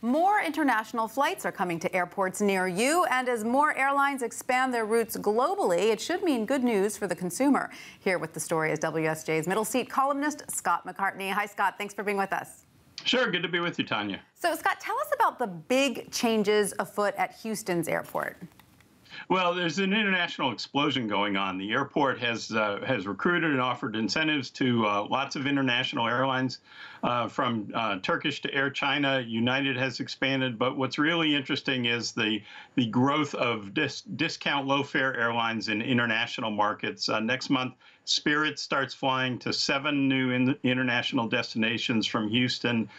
More international flights are coming to airports near you, and as more airlines expand their routes globally, it should mean good news for the consumer. Here with the story is WSJ's middle seat columnist, Scott McCartney. Hi, Scott. Thanks for being with us. Sure. Good to be with you, Tanya. So, Scott, tell us about the big changes afoot at Houston's airport. Well, there's an international explosion going on. The airport has recruited and offered incentives to lots of international airlines, from Turkish to Air China. United has expanded, but what's really interesting is the growth of discount low-fare airlines in international markets. Next month, Spirit starts flying to 7 new international destinations from Houston.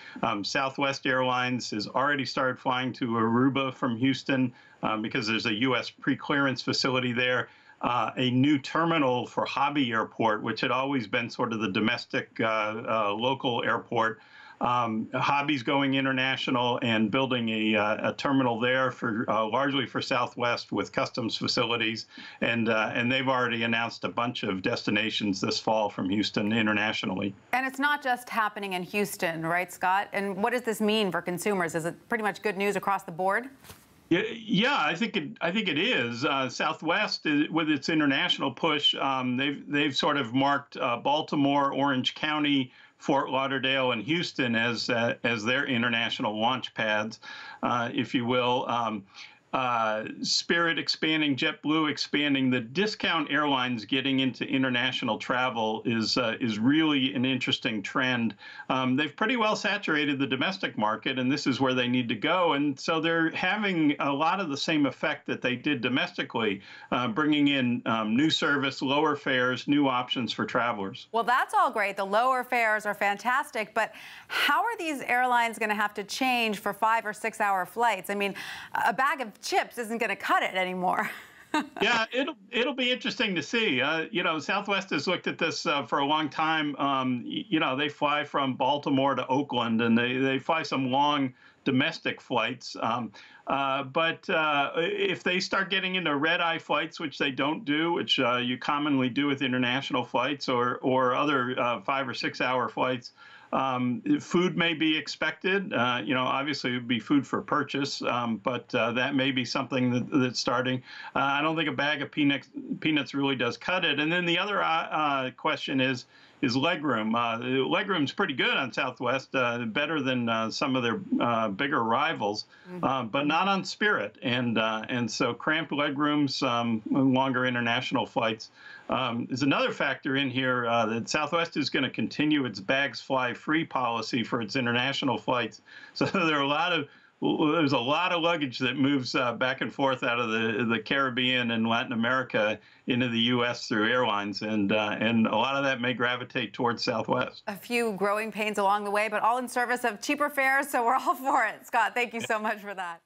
Southwest Airlines has already started flying to Aruba from Houston because there's a U.S. pre-clearance facility there. A new terminal for Hobby Airport, which had always been sort of the domestic local airport. Hobby's going international and building a terminal there for largely for Southwest with customs facilities, and they've already announced a bunch of destinations this fall from Houston internationally. And it's not just happening in Houston, right, Scott? And what does this mean for consumers? Is it pretty much good news across the board? Yeah, I think it is. Southwest, with its international push, they've sort of marked Baltimore, Orange County, Fort Lauderdale, and Houston as their international launch pads, if you will. Spirit expanding, JetBlue expanding. The discount airlines getting into international travel is really an interesting trend. They've pretty well saturated the domestic market, and this is where they need to go. And so they're having a lot of the same effect that they did domestically, bringing in new service, lower fares, new options for travelers. Well, that's all great. The lower fares are fantastic, but how are these airlines going to have to change for 5 or 6 hour flights? I mean, a bag of chips isn't going to cut it anymore. Yeah, it'll be interesting to see. Southwest has looked at this for a long time. They fly from Baltimore to Oakland, and they fly some long domestic flights. But if they start getting into red-eye flights, which they don't do, which you commonly do with international flights or other 5 or 6 hour flights, food may be expected. Obviously it would be food for purchase, but that may be something that's starting. I don't think a bag of peanuts really does cut it. And then the other question is legroom. Legroom's pretty good on Southwest, better than some of their bigger rivals, but not on Spirit. And so cramped legrooms, longer international flights. There's another factor in here that Southwest is going to continue its bags fly free policy for its international flights. So there's a lot of luggage that moves back and forth out of the Caribbean and Latin America into the U.S. through airlines, and a lot of that may gravitate towards Southwest. A few growing pains along the way, but all in service of cheaper fares, so we're all for it. Scott, thank you so much for that.